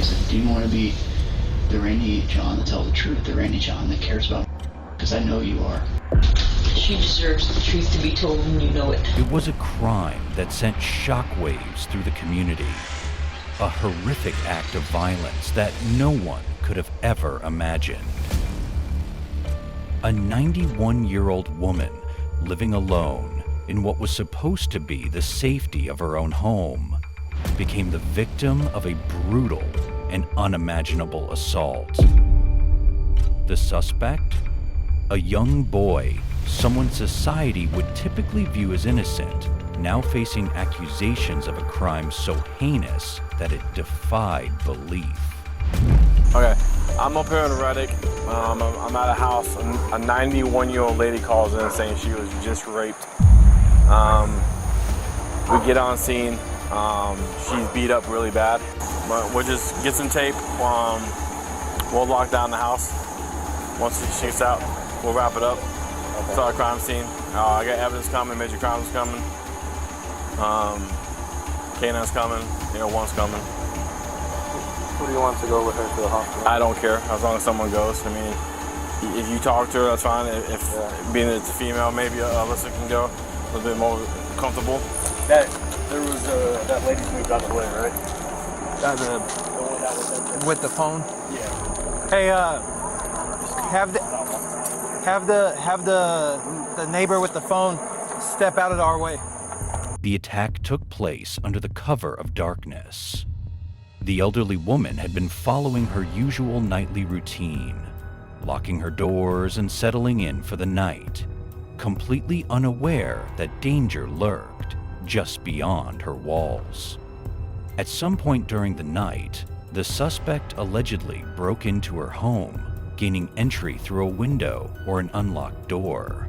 said, do you want to be the Randy John that tells the truth, the Randy John that cares about? Because I know you are. She deserves the truth to be told, and you know it. It was a crime that sent shockwaves through the community. A horrific act of violence that no one could have ever imagined. A 91-year-old woman living alone in what was supposed to be the safety of her own home became the victim of a brutal and unimaginable assault. The suspect? A young boy, someone society would typically view as innocent, now facing accusations of a crime so heinous that it defied belief. Okay, I'm up here in Reddick. I'm at a house. A 91-year-old lady calls in saying she was just raped. We get on scene. She's beat up really bad. We'll just get some tape. We'll lock down the house. Once she gets out, we'll wrap it up. Okay. It's our crime scene. I got evidence coming, major crimes coming. K9's coming, one's coming. Who do you want to go with her to the hospital? I don't care, as long as someone goes. I mean, if you talk to her, that's fine. If being it's a female, maybe Alyssa can go a little bit more comfortable. There was that lady moved out of the way, right? With the phone? Yeah. Hey, have the neighbor with the phone step out of our way. The attack took place under the cover of darkness. The elderly woman had been following her usual nightly routine, locking her doors and settling in for the night, completely unaware that danger lurked just beyond her walls. At some point during the night, the suspect allegedly broke into her home, gaining entry through a window or an unlocked door.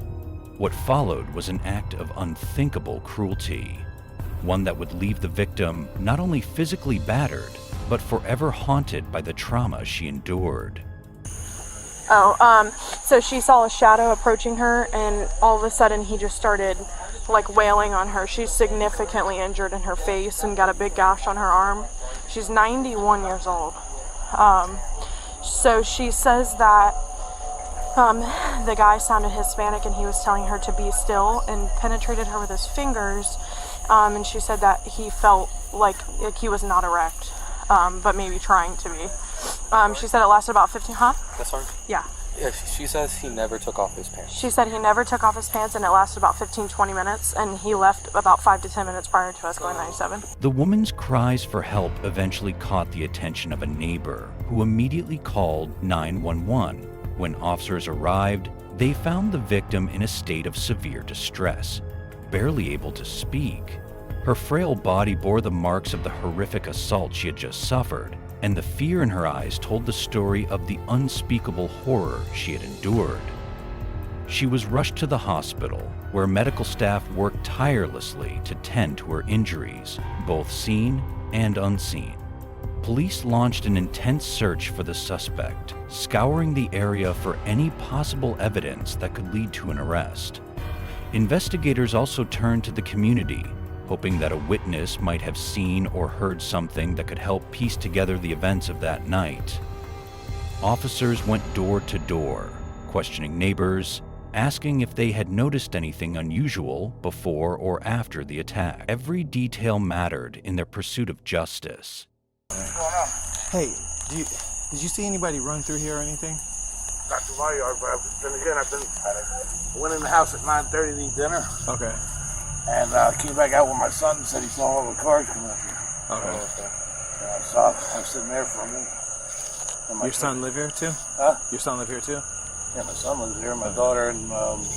What followed was an act of unthinkable cruelty, one that would leave the victim not only physically battered, but forever haunted by the trauma she endured. So she saw a shadow approaching her, and all of a sudden he just started wailing on her. She's significantly injured in her face and got a big gash on her arm. She's 91 years old. So she says that the guy sounded Hispanic and he was telling her to be still and penetrated her with his fingers. And she said that he felt like he was not erect, but maybe trying to be. She said it lasted about 15, That's hard? Yeah. Yeah, she says he never took off his pants. She said he never took off his pants and it lasted about 15-20 minutes, and he left about 5 to 10 minutes prior to us going 97. The woman's cries for help eventually caught the attention of a neighbor, who immediately called 911. When officers arrived, they found the victim in a state of severe distress, barely able to speak. Her frail body bore the marks of the horrific assault she had just suffered, and the fear in her eyes told the story of the unspeakable horror she had endured. She was rushed to the hospital, where medical staff worked tirelessly to tend to her injuries, both seen and unseen. Police launched an intense search for the suspect, scouring the area for any possible evidence that could lead to an arrest. Investigators also turned to the community, hoping that a witness might have seen or heard something that could help piece together the events of that night. Officers went door to door, questioning neighbors, asking if they had noticed anything unusual before or after the attack. Every detail mattered in their pursuit of justice. Hey, did you see anybody run through here or anything? Not to my yard, but then again, I went in the house at 9:30 to eat dinner. Okay. And came back out with my son and said he saw all the cars come up here. Okay. And I was sitting there for a minute. Your son live here too? Huh? Your son live here too? Yeah, my son lives here. My daughter and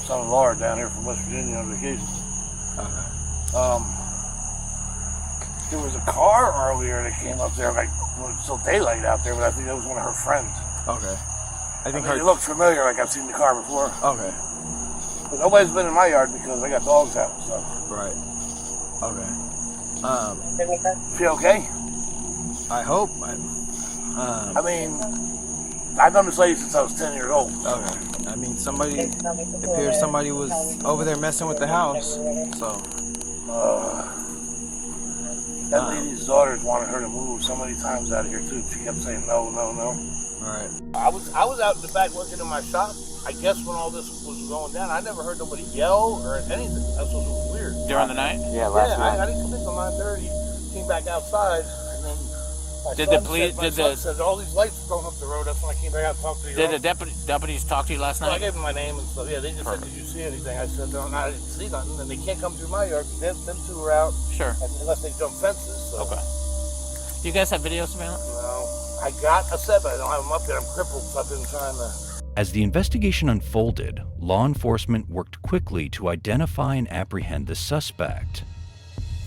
son-in-law are down here from West Virginia on vacation. Okay. There was a car earlier that came up there, when it's still daylight out there, but I think that was one of her friends. Okay. I think it looked familiar, like I've seen the car before. Okay. But nobody's been in my yard because I got dogs out and stuff. Right. Okay. Feel okay? I hope. I mean, I've known this lady since I was 10 years old. Okay. I mean, it appears somebody was over there messing with the house, so. That lady's daughters wanted her to move so many times out of here too. She kept saying no, no, no. Alright. I was out in the back working in my shop. I guess when all this was going down, I never heard nobody yell or anything. That's what was weird. During the night? Yeah, last night. I didn't come in till 9:30. Came back outside, and then my son said all these lights were going up the road. That's when I came back out and talked to you. Did the deputies talk to you last Well, I night? gave them my name and stuff. Yeah, they just said, "Did you see anything?" I said, "No, I didn't see nothing." And they can't come through my yard. Them two are out. Sure. Unless they jump fences. So. Okay. Do you guys have videos of it? No, I got a set, but I don't have them up there. I'm crippled, so I've been trying to. As the investigation unfolded, law enforcement worked quickly to identify and apprehend the suspect.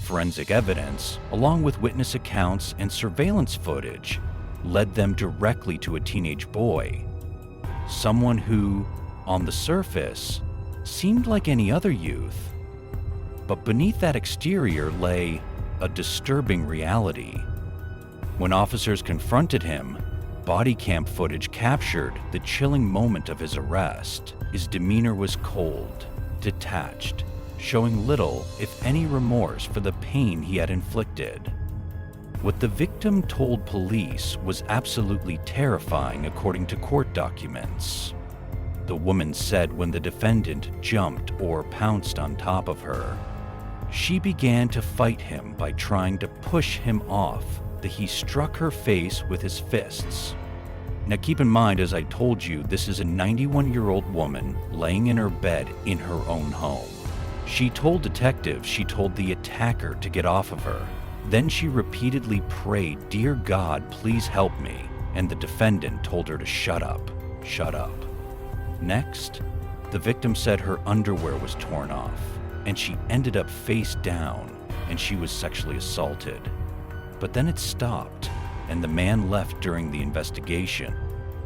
Forensic evidence, along with witness accounts and surveillance footage, led them directly to a teenage boy. Someone who, on the surface, seemed like any other youth. But beneath that exterior lay a disturbing reality. When officers confronted him, body cam footage captured the chilling moment of his arrest. His demeanor was cold, detached, showing little, if any, remorse for the pain he had inflicted. What the victim told police was absolutely terrifying, according to court documents. The woman said when the defendant jumped or pounced on top of her, she began to fight him by trying to push him off, that he struck her face with his fists. Now keep in mind, as I told you, this is a 91-year-old woman laying in her bed in her own home. She told detectives she told the attacker to get off of her. Then she repeatedly prayed, "Dear God, please help me," and the defendant told her to shut up, shut up. Next, the victim said her underwear was torn off, and she ended up face down, and she was sexually assaulted. But then it stopped, and the man left during the investigation.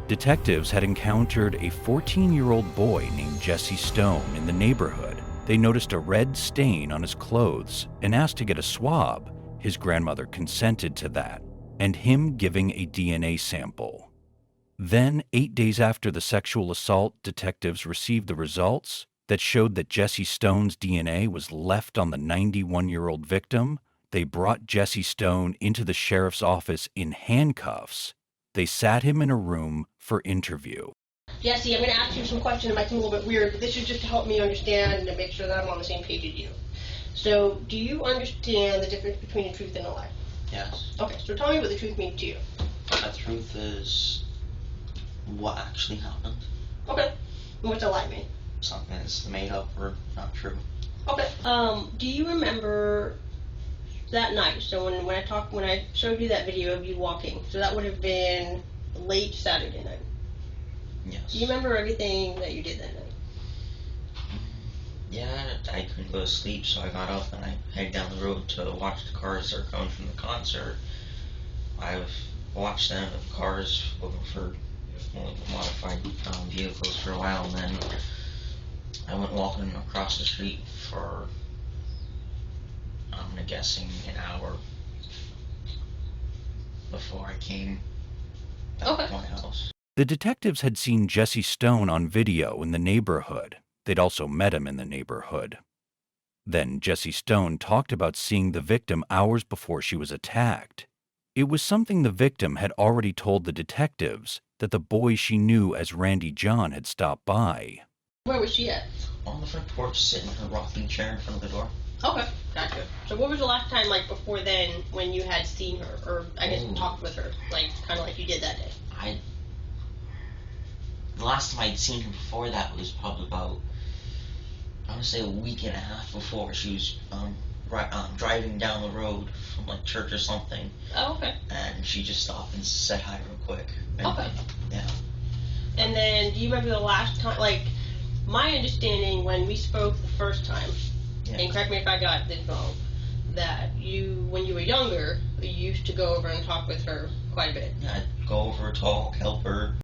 Detectives had encountered a 14-year-old boy named Jesse Stone in the neighborhood. They noticed a red stain on his clothes and asked to get a swab. His grandmother consented to that, and him giving a DNA sample. Then, 8 days after the sexual assault, detectives received the results that showed that Jesse Stone's DNA was left on the 91-year-old victim. They brought Jesse Stone into the sheriff's office in handcuffs. They sat him in a room for interview. Jesse, I'm going to ask you some questions. It might seem a little bit weird, but this is just to help me understand and to make sure that I'm on the same page as you. So, do you understand the difference between a truth and a lie? Yes. Okay, so tell me what the truth means to you. A truth is what actually happened. Okay. And what's a lie mean? Something that's made up or not true. Okay. Do you remember that night? So when I showed you that video of you walking, so that would have been late Saturday night. Yes. Do you remember everything that you did that night? Yeah, I couldn't go to sleep, so I got up and I headed down the road to watch the cars that are coming from the concert. I've watched them, the cars, looking for modified vehicles for a while, and then I went walking across the street for, I'm guessing, an hour before I came back to my house. The detectives had seen Jesse Stone on video in the neighborhood. They'd also met him in the neighborhood. Then Jesse Stone talked about seeing the victim hours before she was attacked. It was something the victim had already told the detectives, that the boy she knew as Randy John had stopped by. Where was she at? On the front porch, sitting in her rocking chair in front of the door. Okay, gotcha. So what was the last time, like, before then, when you had seen her, or I guess talked with her, like, kind of like you did that day? The last time I'd seen her before that was probably about, I want to say, a week and a half before. She was driving down the road from like church or something. Oh, okay. And she just stopped and said hi real quick. And, okay. Yeah. And then, do you remember the last time, like, my understanding when we spoke the first time, and correct me if I got this wrong, that you, when you were younger, you used to go over and talk with her quite a bit. Yeah, I'd go over, talk, help her.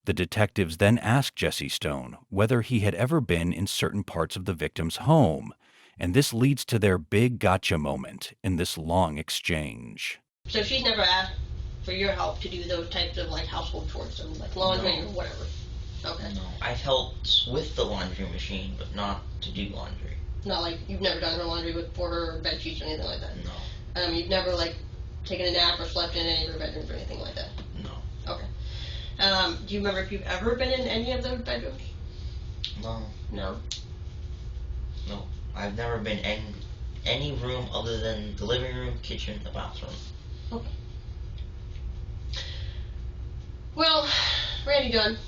The detectives then asked Jesse Stone whether he had ever been in certain parts of the victim's home, and this leads to their big gotcha moment in this long exchange. So she's never asked for your help to do those types of, like, household chores, so like laundry or whatever? Okay. No, I've helped with the laundry machine, but not to do laundry. Not like you've never done her laundry for her bed sheets or anything like that? No. You've never, like, taken a nap or slept in any of your bedrooms or anything like that? No. Okay. Do you remember if you've ever been in any of those bedrooms? No. No? No. I've never been in any room other than the living room, kitchen, the bathroom. Okay. Well, Randy Dunn,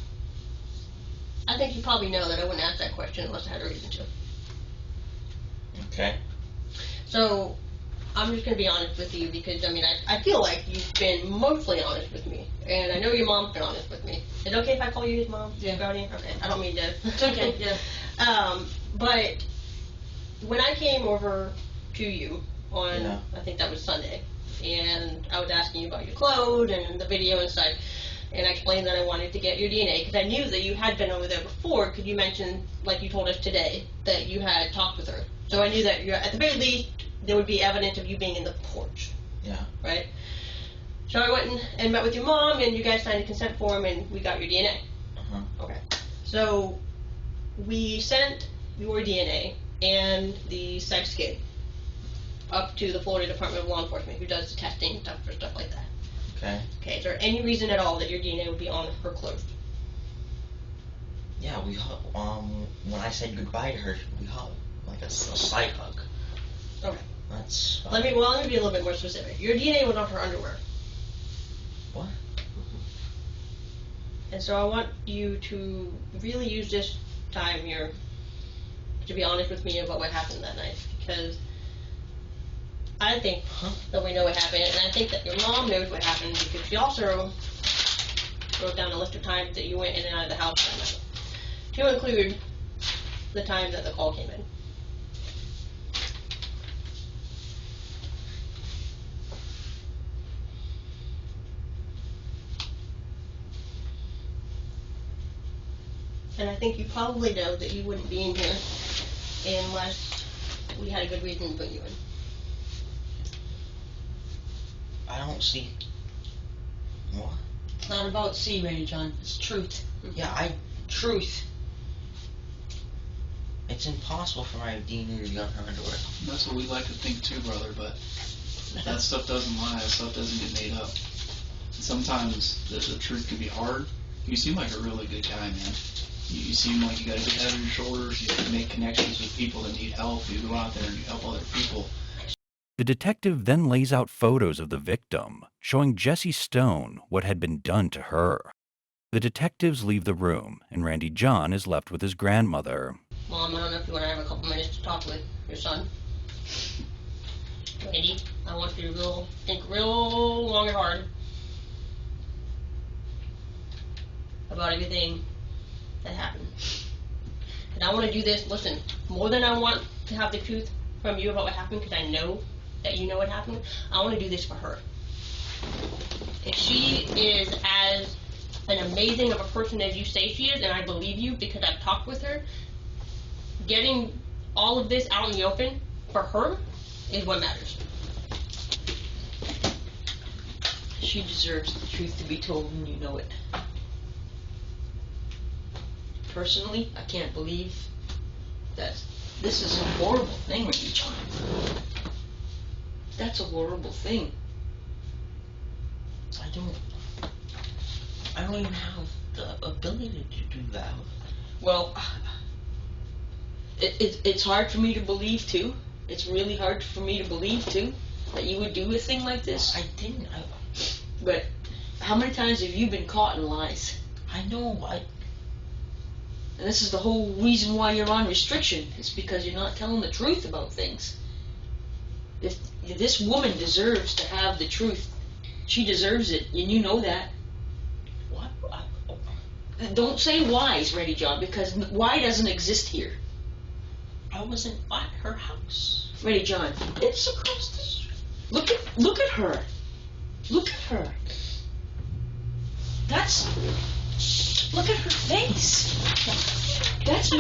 I think you probably know that I wouldn't ask that question unless I had a reason to. Okay. So, I'm just going to be honest with you because, I mean, I feel like you've been mostly honest with me. And I know your mom's been honest with me. Is it okay if I call you his mom? Yeah. Guardian? Okay, I don't mean to. It's okay, yeah. But when I came over to you on, Yeah. I think that was Sunday, and I was asking you about your clothes and the video and such, and I explained that I wanted to get your DNA because I knew that you had been over there before because you mentioned, like you told us today, that you had talked with her. So I knew that at the very least there would be evidence of you being in the porch. Yeah. Right? So I went and met with your mom, and you guys signed a consent form, and we got your DNA. Uh-huh. Okay. So we sent your DNA and the sex kit up to the Florida Department of Law Enforcement, who does the testing and stuff for stuff like that. Okay. Okay, is there any reason at all that your DNA would be on her clothes? Yeah, we when I said goodbye to her, we hugged, like a slight hug. Okay. That's Let me be a little bit more specific. Your DNA was on her underwear. What? And so I want you to really use this time here to be honest with me about what happened that night, because I think that we know what happened, and I think that your mom knows what happened because she also wrote down a list of times that you went in and out of the house that night, to include the time that the call came in. And I think you probably know that you wouldn't be in here unless we had a good reason to put you in. I don't see. What? It's not about C, Randy John. It's truth. Yeah, Truth. It's impossible for my DNA to be on her underwear. That's what we like to think too, brother, but that stuff doesn't lie, that stuff doesn't get made up. Sometimes the truth can be hard. You seem like a really good guy, man. You seem like you got a good head on your shoulders, you make connections with people that need help, you go out there and you help other people. The detective then lays out photos of the victim, showing Jessie Stone what had been done to her. The detectives leave the room, and Randy John is left with his grandmother. Mom, I don't know if you want to have a couple minutes to talk with your son. Randy, I want you to think real long and hard about everything that happened. And I want to do this, listen, more than I want to have the truth from you about what happened, because I know that you know what happened, I want to do this for her. If she is as an amazing of a person as you say she is, and I believe you because I've talked with her, getting all of this out in the open for her is what matters. She deserves the truth to be told, and you know it. Personally, I can't believe that this is a horrible thing, Randy John. That's a horrible thing. I don't even have the ability to do that. Well, it's hard for me to believe too. It's really hard for me to believe too that you would do a thing like this. I didn't. But how many times have you been caught in lies? I know. And this is the whole reason why you're on restriction. It's because you're not telling the truth about things. This woman deserves to have the truth. She deserves it, and you know that. What? Don't say whys, Randy John, because why doesn't exist here. I wasn't at her house. Randy John, it's across the street. Look at her. Look at her. Look at her face. That's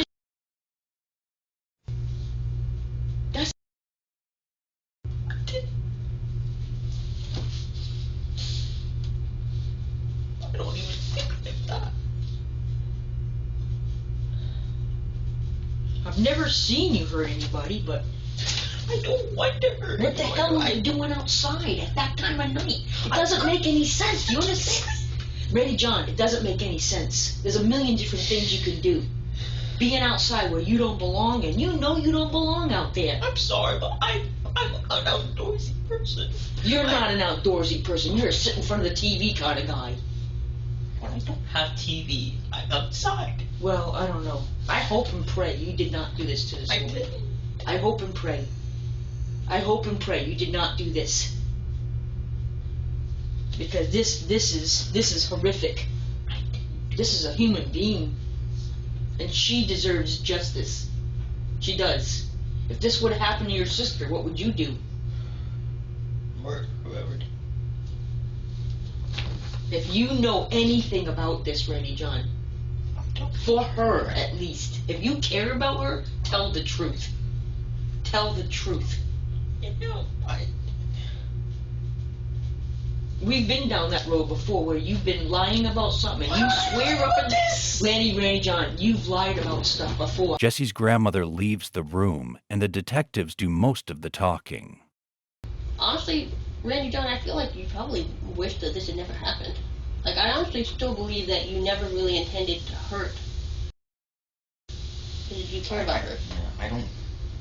I don't even think like that. I've never seen you hurt anybody, but I don't want to hurt What the hell are you doing outside at that time of night? It doesn't make any sense. Do you understand? Randy John, it doesn't make any sense. There's a million different things you can do. Being outside where you don't belong, and you know you don't belong out there. I'm sorry, but I'm an outdoorsy person. You're not an outdoorsy person. You're a sit in front of the TV kind of guy. But I don't have TV. I'm outside. Well, I don't know. I hope and pray you did not do this to this woman. didn't. I hope and pray. I hope and pray you did not do this. Because this is horrific. This is a human being. And she deserves justice. She does. If this would have happened to your sister, what would you do? Murder whoever did. If you know anything about this, Randy John, for her at least, if you care about her, tell the truth. Tell the truth. We've been down that road before where you've been lying about something and you swear up and Randy John, you've lied about stuff before. Jesse's grandmother leaves the room, and the detectives do most of the talking. Honestly, Randy John, I feel like you probably wish that this had never happened. Like, I honestly still believe that you never really intended to hurt. Did you care about her? I don't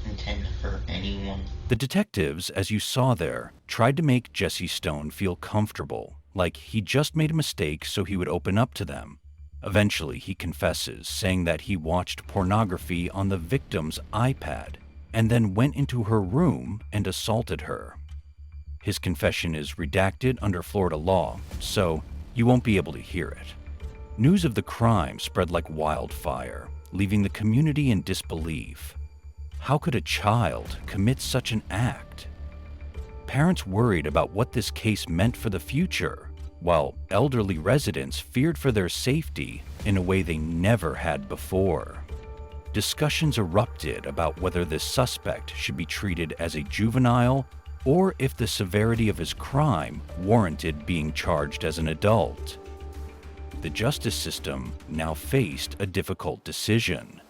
intend to hurt anyone. The detectives, as you saw there, tried to make Jesse Stone feel comfortable, like he just made a mistake so he would open up to them. Eventually, he confesses, saying that he watched pornography on the victim's iPad and then went into her room and assaulted her. His confession is redacted under Florida law, so you won't be able to hear it. News of the crime spread like wildfire, leaving the community in disbelief. How could a child commit such an act? Parents worried about what this case meant for the future, while elderly residents feared for their safety in a way they never had before. Discussions erupted about whether this suspect should be treated as a juvenile or if the severity of his crime warranted being charged as an adult. The justice system now faced a difficult decision,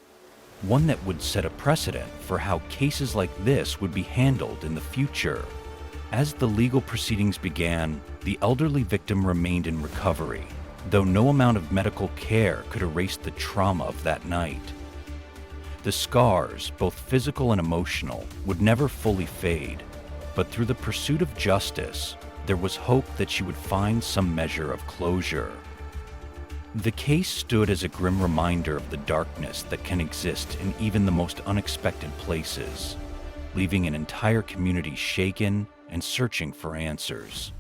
one that would set a precedent for how cases like this would be handled in the future. As the legal proceedings began, the elderly victim remained in recovery, though no amount of medical care could erase the trauma of that night. The scars, both physical and emotional, would never fully fade, but through the pursuit of justice, there was hope that she would find some measure of closure. The case stood as a grim reminder of the darkness that can exist in even the most unexpected places, leaving an entire community shaken and searching for answers.